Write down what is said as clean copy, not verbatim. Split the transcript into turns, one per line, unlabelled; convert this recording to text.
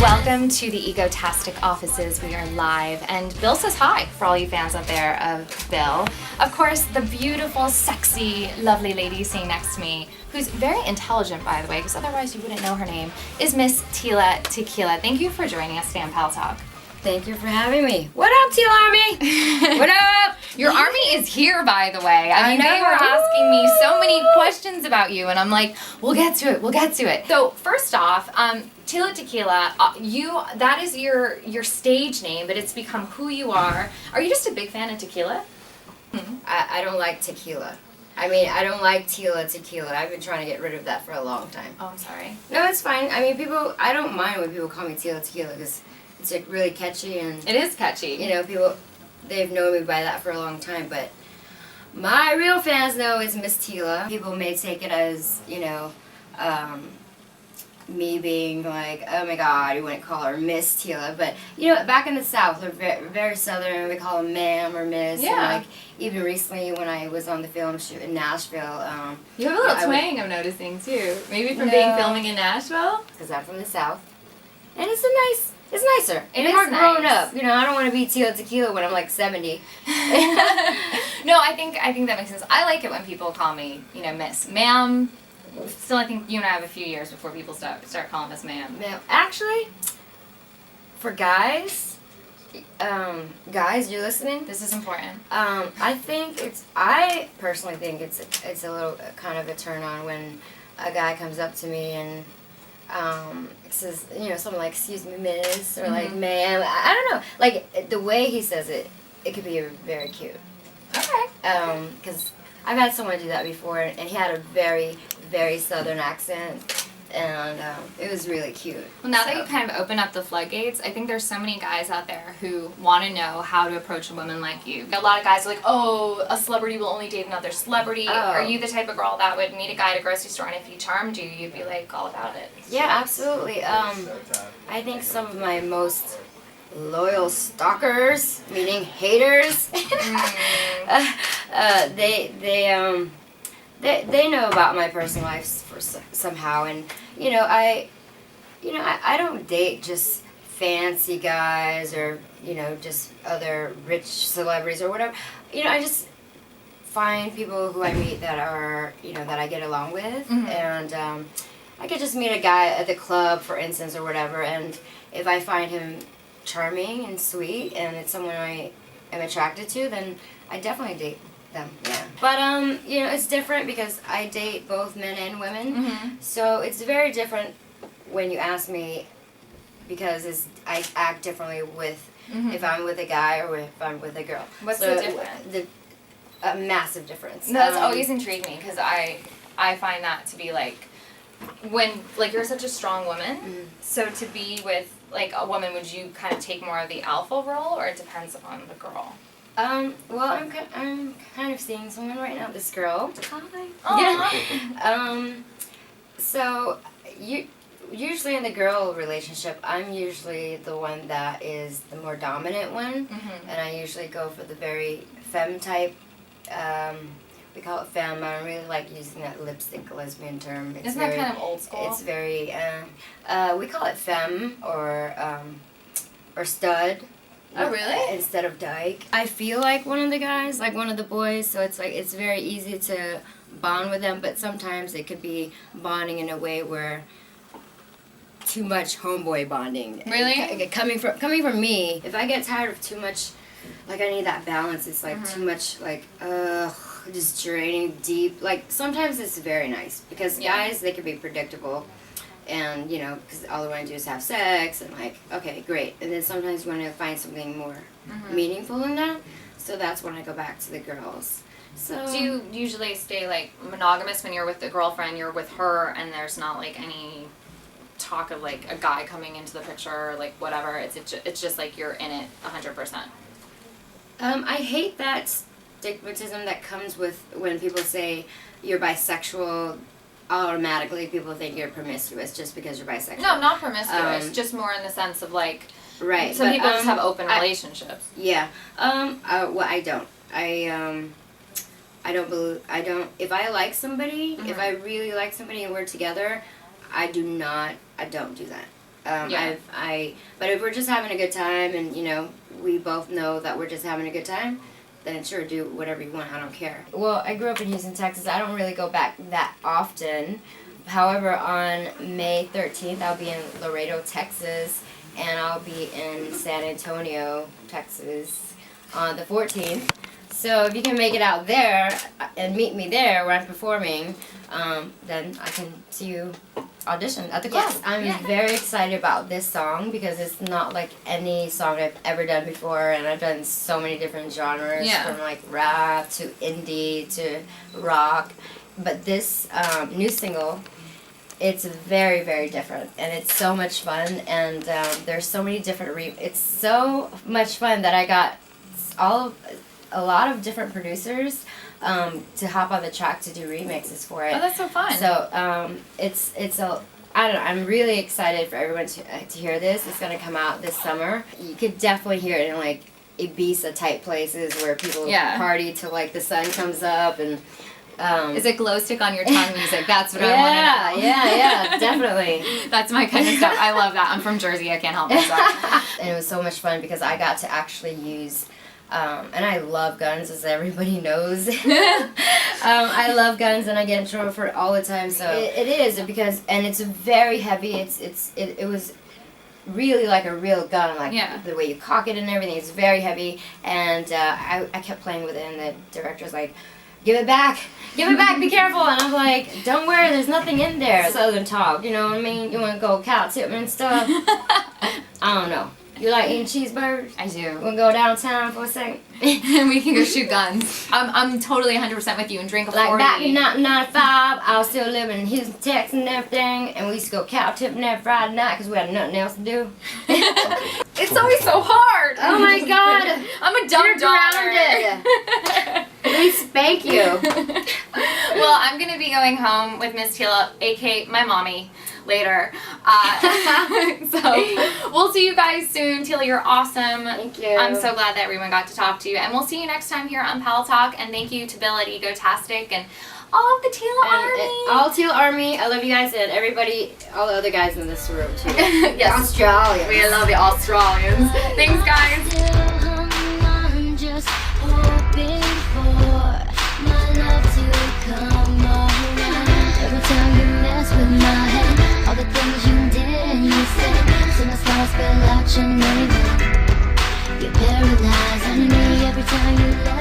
Welcome to the Egotastic offices. We are live, and Bill says hi for all you fans out there of Bill. Of course, the beautiful, sexy, lovely lady sitting next to me, who's very intelligent, by the way, because otherwise you wouldn't know her name, is Miss Tila Tequila. Thank you for joining us today on Pal Talk.
Thank you for having me. What up, Teal Army? What up?
Your army is here, by the way. I mean, they were asking me so many questions about you, and I'm like, we'll get to it. So first off, Tila Tequila, that is your stage name, but it's become who you are. Are you just a big fan of tequila?
I don't like tequila. I mean, I don't like Tila Tequila. I've been trying to get rid of that for a long time.
Oh, I'm sorry.
No, it's fine. I mean, I don't mind when people call me Tila Tequila because it's like really catchy and
It is catchy.
you know, they've known me by that for a long time, but my real fans know it's Miss Tila. People may take it as, you know, me being like, oh my god, you wouldn't call her Miss Tila, but you know, back in the South, they're very, very Southern. We call them ma'am or miss.
Yeah.
And like even recently, when I was on the film shoot in Nashville,
You have a little twang, I'm noticing too. Maybe from being filming in Nashville.
because I'm from the South, and it's nicer.
It
It's
is
more grown
nice.
up. You know, I don't want to be Tila Tequila when I'm like 70.
No, I think that makes sense. I like it when people call me, you know, Miss, Ma'am. Still, I think you and I have a few years before people start calling us Ma'am.
Now, actually, for guys, you're listening.
This is important.
I personally think it's a little kind of a turn on when a guy comes up to me and says, you know, something like, excuse me, miss, or like, ma'am. I don't know. Like, the way he says it could be very cute.
Okay.
Because I've had someone do that before, and he had a very, very Southern accent, and it was really cute.
Well, now that you kind of open up the floodgates, I think there's so many guys out there who want to know how to approach a woman like you. A lot of guys are like, oh, a celebrity will only date another celebrity.
Oh.
Are you the type of girl that would meet a guy at a grocery store, and if he charmed you, you'd be like all about it?
Yeah, absolutely. I think some of my most loyal stalkers, meaning haters, they know about my personal life somehow, and you know I don't date just fancy guys or you know just other rich celebrities or whatever. You know, I just find people who I meet that are that I get along with, and I could just meet a guy at the club, for instance, or whatever, and if I find him charming and sweet and it's someone I am attracted to, then I definitely date them. Yeah. But you know, it's different because I date both men and women. So it's very different when you ask me because I act differently with if I'm with a guy or if I'm with a girl.
What's the difference?
A massive difference.
No, that's always intrigued me because I find that to be like when like you're such a strong woman. So to be with like a woman, would you kind of take more of the alpha role, or it depends on the girl?
Well, I'm kind of seeing someone right now. This girl.
Hi.
Yeah. So usually in the girl relationship, I'm usually the one that is the more dominant one, and I usually go for the very femme type. We call it femme. I don't really like using that lipstick lesbian term.
Isn't that kind of old school?
It's very. We call it femme or stud.
Oh, really?
Instead of dyke. I feel like one of the guys, like one of the boys, so it's like it's very easy to bond with them, but sometimes it could be bonding in a way where too much homeboy bonding.
Really?
Coming from me, if I get tired of too much, like I need that balance. It's like too much, like just draining deep. Like sometimes it's very nice because guys, they can be predictable. And, you know, because all they want to do is have sex, and like, okay, great. And then sometimes you want to find something more meaningful in that. So that's when I go back to the girls. So
do you usually stay like monogamous when you're with the girlfriend? You're with her, and there's not like any talk of like a guy coming into the picture, or like whatever. It's just like you're in it 100%.
I hate that stigmatism that comes with when people say you're bisexual. Automatically people think you're promiscuous just because you're bisexual.
No, not promiscuous. Just more in the sense of like,
right.
Some people just have open relationships.
Yeah. Well, I don't. I don't. If I like somebody, if I really like somebody and we're together, I don't do that.
Yeah.
But if we're just having a good time, and you know, we both know that we're just having a good time, then sure, do whatever you want. I don't care. Well, I grew up in Houston, Texas. I don't really go back that often. However, on May 13th, I'll be in Laredo, Texas, and I'll be in San Antonio, Texas, on the 14th. So if you can make it out there and meet me there where I'm performing, then I can see you audition at the club.
Yes.
I'm very excited about this song because it's not like any song I've ever done before, and I've done so many different genres, from like rap to indie to rock. But this new single, it's very, very different, and it's so much fun, and there's so many different it's so much fun that I got a lot of different producers to hop on the track to do remixes for it.
Oh, that's so fun.
So I don't know, I'm really excited for everyone to hear this. It's going to come out this summer. You could definitely hear it in like Ibiza type places where people party till like the sun comes up, and
is it glow stick on your tongue music? That's what I want to know.
Yeah, definitely.
That's my kind of stuff. I love that. I'm from Jersey. I can't help myself.
And it was so much fun because I got to actually use, and I love guns, as everybody knows. I love guns, and I get in trouble for it all the time. So it is because, and it's very heavy. It was really like a real gun, like the way you cock it and everything. It's very heavy, and I kept playing with it, and the director's like, give it back, be careful. And I'm like, don't worry, there's nothing in there. Southern talk, you know what I mean? You want to go cow tipping and stuff? I don't know. You like eating cheeseburgers?
I do.
Want to go downtown for a second?
We can go shoot guns. I'm totally 100% with you and drink a 40.
Like back in 1995, I was still living in Houston, Texas and everything, and we used to go cow tipping every Friday night because we had nothing else to do.
It's always so hard.
Oh my God.
I'm a dumb daughter.
Please spank you.
Well, I'm going to be going home with Miss Tila, aka my mommy, later. So we'll see you guys soon. Tila, you're awesome.
Thank you.
I'm so glad that everyone got to talk to you. And we'll see you next time here on Pal Talk. And thank you to Bill at Egotastic and all of the Tila Army.
All Tila Army. I love you guys, and everybody, all the other guys in this room too.
Yes.
Australians.
We love the Australians. Thanks, guys.
All the things you did and you said, so my stars spill out your name. You're paralyzed on me every time you left.